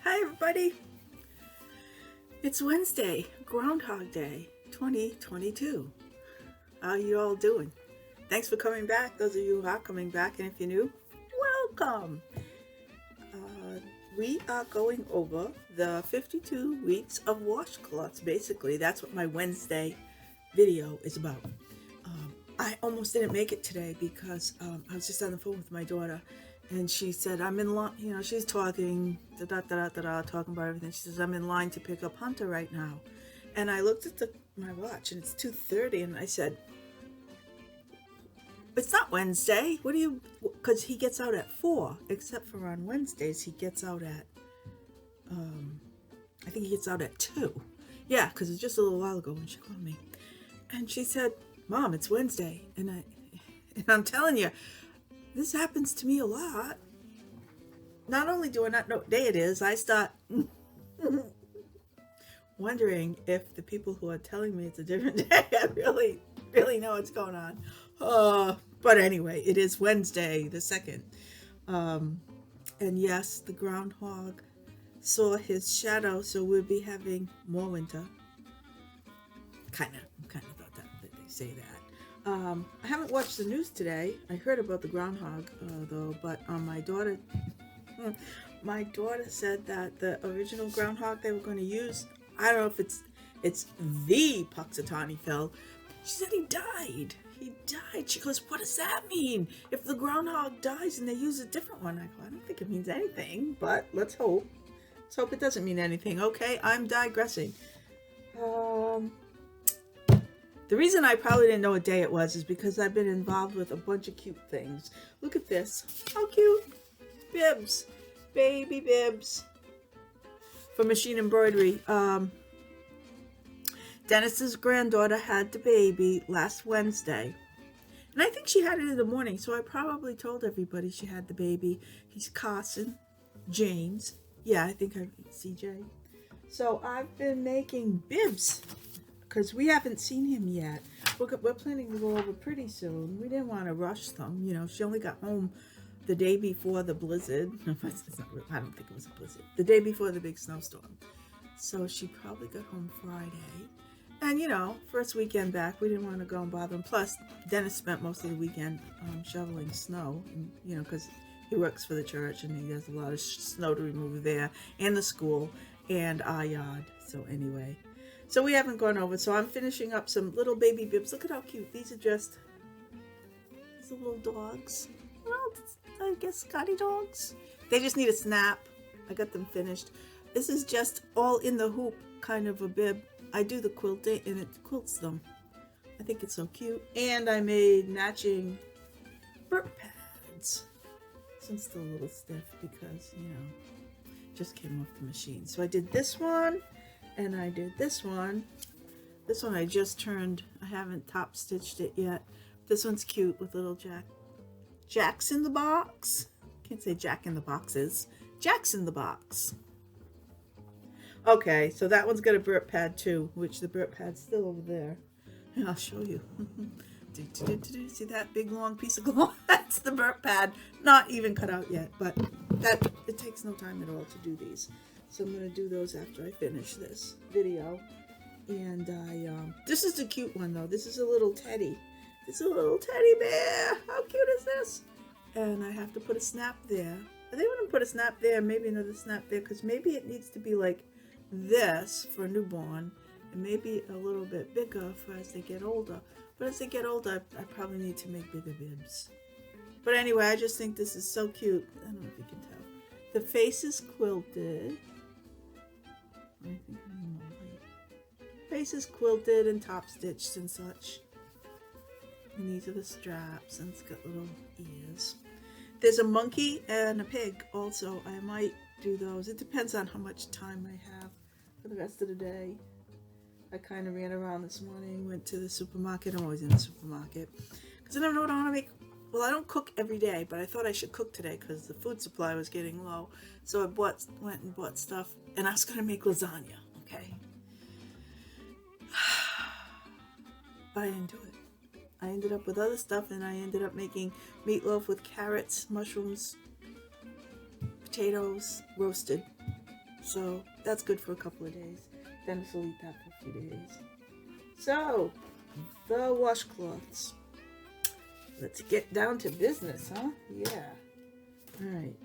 Hi everybody, it's Wednesday, Groundhog Day 2022. How are you all doing? Thanks for coming back, those of you who are coming back, and if you're new, welcome. We are going over the 52 weeks of washcloths. Basically, that's what my Wednesday video is about. I almost didn't make it today because I was just on the phone with my daughter. And she said, I'm in line, she's talking, talking about everything. She says, I'm in line to pick up Hunter right now. And I looked at my watch and it's 2:30 and I said, it's not Wednesday. What do you, because he gets out at 4, except for on Wednesdays, he gets out at, I think he gets out at 2. Yeah, because it's just a little while ago when she called me. And she said, Mom, it's Wednesday. And I'm telling you, this happens to me a lot. Not only do I not know what day it is, I start wondering if the people who are telling me it's a different day, I really know what's going on. But anyway, it is Wednesday the 2nd. And yes, the groundhog saw his shadow, so we'll be having more winter. Kind of thought that they say that. I haven't watched the news today. I heard about the groundhog though, but my daughter said that the original groundhog they were going to use, I don't know if it's the Puxatawny Phil. She said he died. He died. She goes, what does that mean? If the groundhog dies and they use a different one? I go, I don't think it means anything, but let's hope. Let's hope it doesn't mean anything. Okay, I'm digressing. The reason I probably didn't know what day it was is because I've been involved with a bunch of cute things. Look at this. How cute. Bibs. Baby bibs. For machine embroidery. Dennis's granddaughter had the baby last Wednesday. And I think she had it in the morning, so I probably told everybody she had the baby. He's Carson. James. Yeah, I think CJ. So I've been making bibs. Because we haven't seen him yet. We're planning to go over pretty soon. We didn't want to rush them. She only got home the day before the blizzard. I don't think it was a blizzard. The day before the big snowstorm. So she probably got home Friday. And, first weekend back, we didn't want to go and bother him. Plus, Dennis spent most of the weekend shoveling snow. Because he works for the church and he does a lot of snow to remove there. And the school and our yard. So anyway. So we haven't gone over, so I'm finishing up some little baby bibs. Look at how cute. These are little dogs. Well, I guess Scotty dogs. They just need a snap. I got them finished. This is just all in the hoop kind of a bib. I do the quilting and it quilts them. I think it's so cute. And I made matching burp pads. This one's still a little stiff because, just came off the machine. So I did this one. And I did this one. This one I just turned. I haven't top stitched it yet. This one's cute with little Jacks in the box. Can't say Jack in the boxes. Jacks in the box. Okay, so that one's got a burp pad too, which the burp pad's still over there. And I'll show you. See that big long piece of cloth? That's the burp pad. Not even cut out yet, but it takes no time at all to do these. So I'm going to do those after I finish this video. And this is a cute one though. This is a little teddy. This is a little teddy bear. How cute is this? And I have to put a snap there. I think I'm going to put a snap there, maybe another snap there, because maybe it needs to be like this for a newborn. And maybe a little bit bigger for as they get older. But as they get older, I probably need to make bigger bibs. But anyway, I just think this is so cute. I don't know if you can tell. The face is quilted. I think I know. Face is quilted and top stitched and such. And these are the straps, and it's got little ears. There's a monkey and a pig also. I might do those. It depends on how much time I have for the rest of the day. I kind of ran around this morning, went to the supermarket. I'm always in the supermarket because I never know what I want to make. Well, I don't cook every day, but I thought I should cook today because the food supply was getting low. So I went and bought stuff, and I was going to make lasagna, okay? But I didn't do it. I ended up with other stuff, and I ended up making meatloaf with carrots, mushrooms, potatoes, roasted, So that's good for a couple of days. Dennis will eat that for a few days. So, the washcloths. Let's get down to business, huh? Yeah. Alright.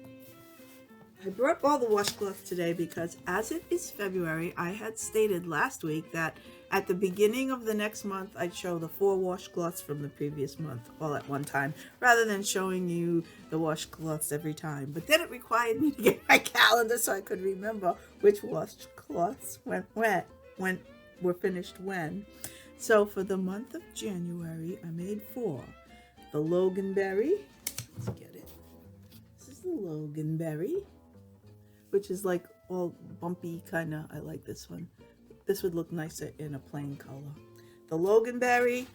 I brought all the washcloths today because as it is February, I had stated last week that at the beginning of the next month, I'd show the 4 washcloths from the previous month all at one time, rather than showing you the washcloths every time. But then it required me to get my calendar so I could remember which washcloths were finished when. So for the month of January, I made 4. The Loganberry. Let's get it. This is the Loganberry, which is like all bumpy kind of. I like this one. This would look nicer in a plain color. The Loganberry.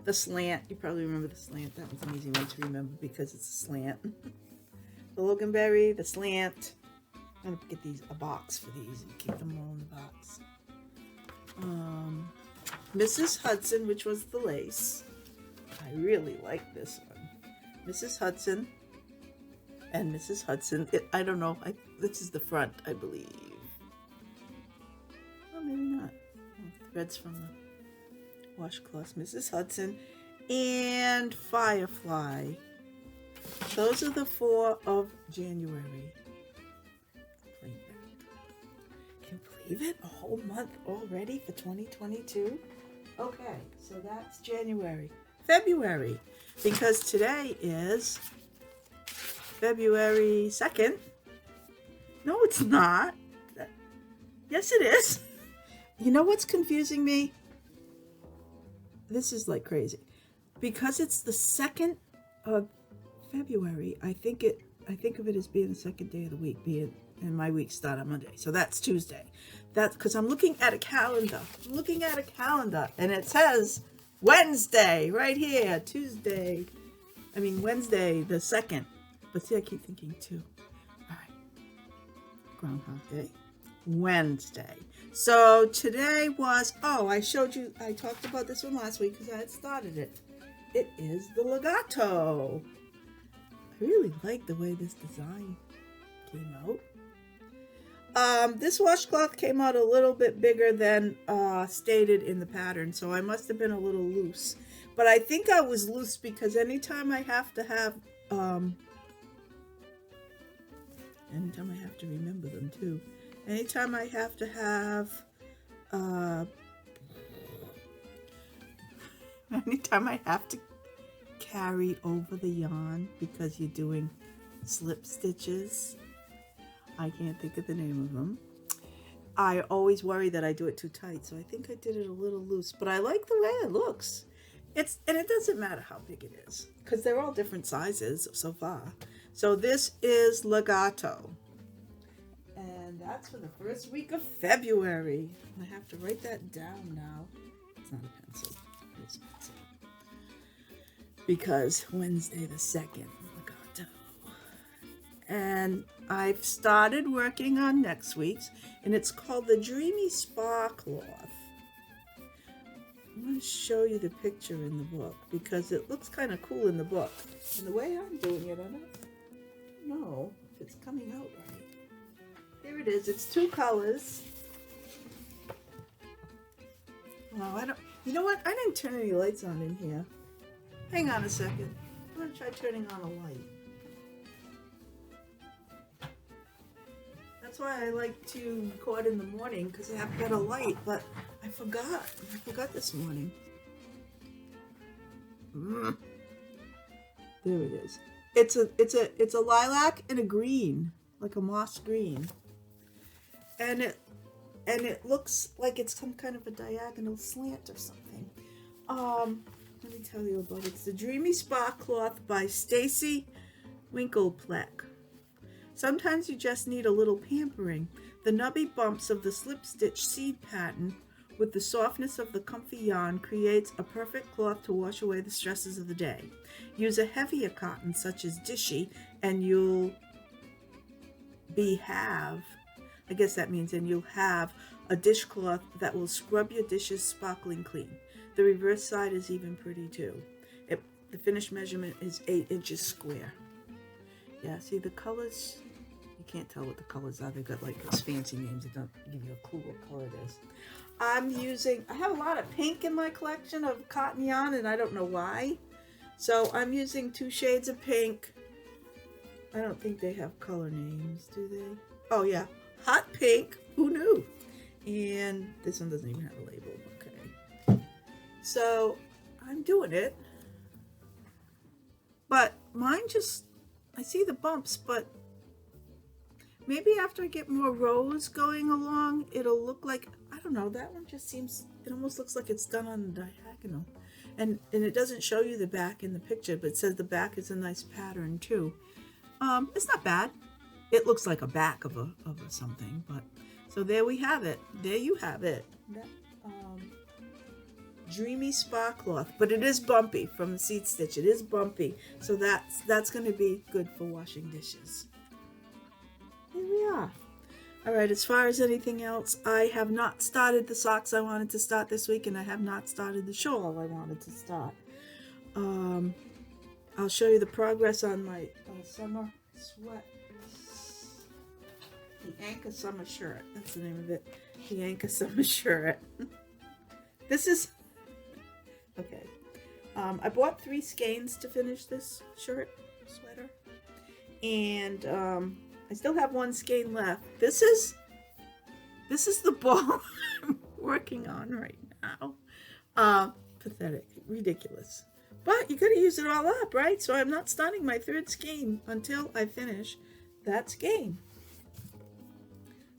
The slant. You probably remember the slant. That was an easy one to remember because it's a slant. The Loganberry, the slant. I'm going to get a box for these and keep them all in the box. Mrs. Hudson, which was the lace. I really like this one. Mrs. Hudson and Mrs. Hudson. I don't know. This is the front, I believe. Oh, maybe not. Oh, threads from the washcloths. Mrs. Hudson and Firefly. Those are the 4 of January. Can you believe it? A whole month already for 2022? Okay, so that's January. February, because today is February 2nd. No, it's not. Yes, it is. You know what's confusing me? This is like crazy. Because it's the 2nd of February, I think of it as being the 2nd day of the week, and my week start on Monday. So that's Tuesday. That's because I'm looking at a calendar. And it says Wednesday right here. Wednesday the 2nd. But see, I keep thinking 2. All right. Groundhog Day. Wednesday. So today was, I talked about this one last week because I had started it. It is the legato. I really like the way this design came out. This washcloth came out a little bit bigger than stated in the pattern, so I must have been a little loose. But I think I was loose because anytime I have to remember them too. Anytime I have to have, anytime I have to carry over the yarn because you're doing slip stitches, I can't think of the name of them. I always worry that I do it too tight, so I think I did it a little loose, but I like the way it looks. And it doesn't matter how big it is, because they're all different sizes so far. So this is legato. And that's for the first week of February. I have to write that down now. It's not a pencil. It's a pencil. Because Wednesday the 2nd, legato. And I've started working on next week's, and it's called the Dreamy Spa Cloth. I'm going to show you the picture in the book because it looks kind of cool in the book. And the way I'm doing it, I don't know if it's coming out right. Here it is. It's 2 colors. Oh, you know what? I didn't turn any lights on in here. Hang on a second. I'm going to try turning on a light. That's why I like to record in the morning, because I have better light, but I forgot. I forgot this morning. There it is. It's a lilac and a green, like a moss green. And it looks like it's some kind of a diagonal slant or something. Let me tell you about it. It's the Dreamy Spa Cloth by Stacy, Winkleplaque. Sometimes you just need a little pampering. The nubby bumps of the slip stitch seed pattern with the softness of the comfy yarn creates a perfect cloth to wash away the stresses of the day. Use a heavier cotton such as Dishy and you'll have a dishcloth that will scrub your dishes sparkling clean. The reverse side is even pretty too. The finished measurement is 8 inches square. Yeah, see the colors? You can't tell what the colors are. They've got like those fancy names that don't give you a clue what color it is. I have a lot of pink in my collection of cotton yarn, and I don't know why. So I'm using 2 shades of pink. I don't think they have color names, do they? Oh yeah, hot pink. Who knew? And this one doesn't even have a label. Okay. So I'm doing it. But mine just, I see the bumps, but maybe after I get more rows going along, it'll look like, I don't know, that one just seems, it almost looks like it's done on diagonal. And it doesn't show you the back in the picture, but it says the back is a nice pattern too. It's not bad. It looks like a back of a something, but so there we have it. There you have it. That, Dreamy spa cloth, but it is bumpy from the seed stitch. It is bumpy, so that's going to be good for washing dishes. Here we are. All right, as far as anything else, I have not started the socks I wanted to start this week, and I have not started the shawl I wanted to start. I'll show you the progress on my summer sweat. The Anchor Summer Shirt. That's the name of it. The Anchor Summer Shirt. This is... Okay. I bought 3 skeins to finish this sweater. And I still have 1 skein left. This is the ball I'm working on right now. Pathetic. Ridiculous. But you gotta use it all up, right? So I'm not starting my 3rd skein until I finish that skein.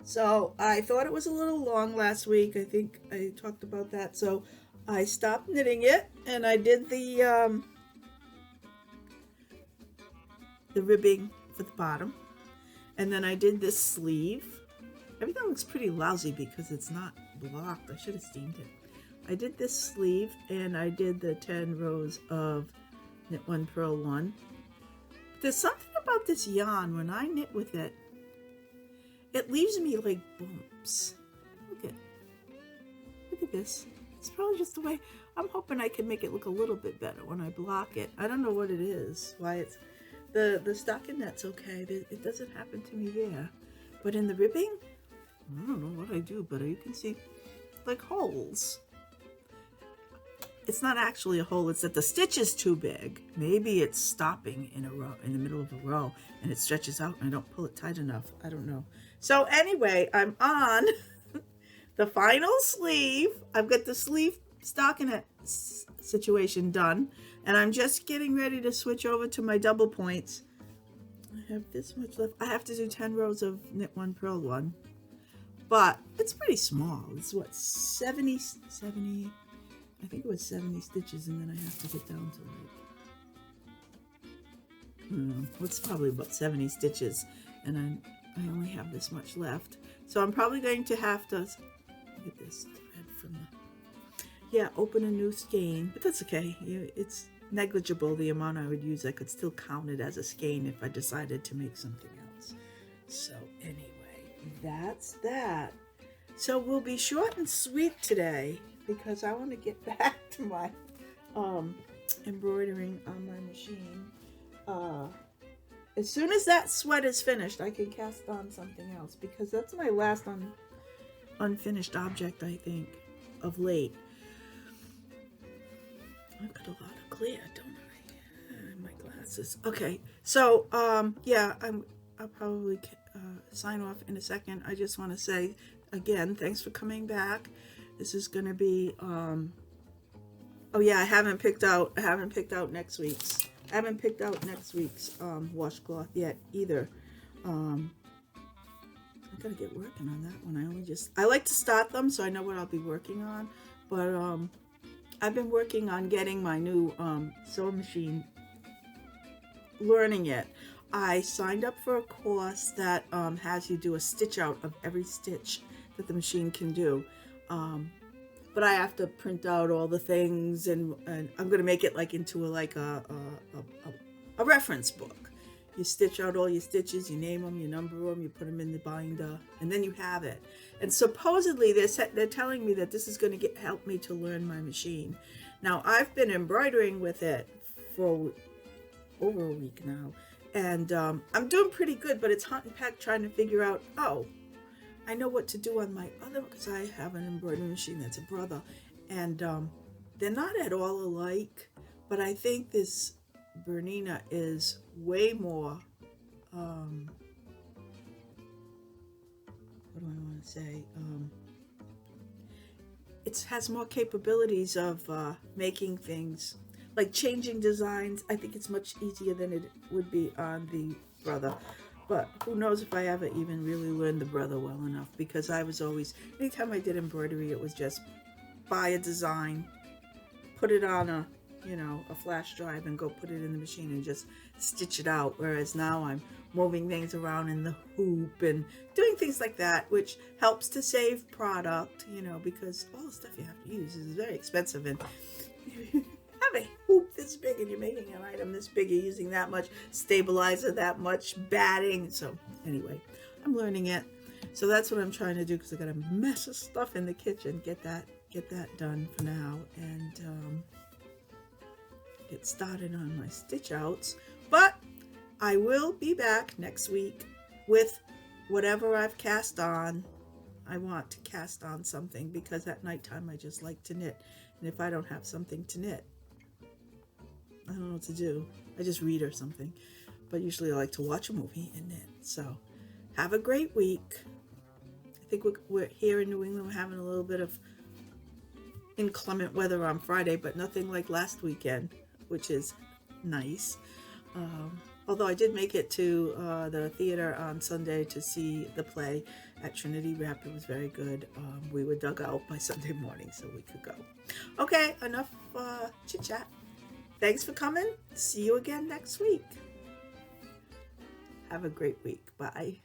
So I thought it was a little long last week. I think I talked about that. So I stopped knitting it, and I did the ribbing for the bottom. And then I did this sleeve. Everything looks pretty lousy because it's not blocked. I should have steamed it. I did this sleeve, and I did the 10 rows of knit 1, purl 1. There's something about this yarn, when I knit with it, it leaves me like bumps. Look at this. It's probably just the way, I'm hoping I can make it look a little bit better when I block it. I don't know what it is, why it's, the stockinette's okay. It doesn't happen to me there. But in the ribbing, I don't know what I do, but you can see like holes. It's not actually a hole, it's that the stitch is too big. Maybe it's stopping in a row, in the middle of a row, and it stretches out and I don't pull it tight enough. I don't know. So anyway, I'm on the final sleeve. I've got the sleeve stockinette situation done, and I'm just getting ready to switch over to my double points. I have this much left. I have to do 10 rows of knit 1, purl 1, but it's pretty small. It's what, 70, I think it was 70 stitches, and then I have to get down to like, I don't know, it's probably about 70 stitches, and I only have this much left. So I'm probably going to have to, look at this thread from the, open a new skein, but that's okay. It's negligible, the amount I would use. I could still count it as a skein if I decided to make something else. So anyway, that's that. So we'll be short and sweet today, because I want to get back to my embroidering on my machine. As soon as that sweat is finished, I can cast on something else, because that's my last unfinished object, I think, of late. I've got a lot of glare, don't I? My glasses. Okay, so I'll probably sign off in a second. I just want to say again, thanks for coming back. This is going to be, oh yeah, I haven't picked out next week's. I haven't picked out next week's washcloth yet either. I gotta get working on that one. I like to start them so I know what I'll be working on. But I've been working on getting my new sewing machine, learning it. I signed up for a course that has you do a stitch out of every stitch that the machine can do. But I have to print out all the things, and I'm going to make it like into a reference book. You stitch out all your stitches, you name them, you number them, you put them in the binder, and then you have it. And supposedly they're telling me that this is going to help me to learn my machine. Now, I've been embroidering with it for over a week now, And I'm doing pretty good, but it's hunt and peck trying to figure out, oh, I know what to do on my other, because I have an embroidery machine that's a brother, and they're not at all alike, but I think this Bernina is way more, what do I want to say? It has more capabilities of making things, like changing designs. I think it's much easier than it would be on the brother. But who knows if I ever even really learned the brother well enough, because I was always, anytime I did embroidery, it was just buy a design, put it on a, a flash drive and go put it in the machine and just stitch it out. Whereas now I'm moving things around in the hoop and doing things like that, which helps to save product, because all the stuff you have to use is very expensive. And have a hoop this big and you're making an item this big, you're using that much stabilizer, that much batting. So anyway, I'm learning it. So that's what I'm trying to do, because I got a mess of stuff in the kitchen. Get that done for now, and get started on my stitch outs. But I will be back next week with whatever I've cast on. I want to cast on something, because at nighttime I just like to knit, and if I don't have something to knit, I don't know what to do. I just read or something. But usually I like to watch a movie and knit. So have a great week. I think we're here in New England. We're having a little bit of inclement weather on Friday, but nothing like last weekend, which is nice. Although I did make it to the theater on Sunday to see the play at Trinity Rep. It was very good. We were dug out by Sunday morning, so we could go. Okay, enough chit-chat. Thanks for coming. See you again next week. Have a great week. Bye.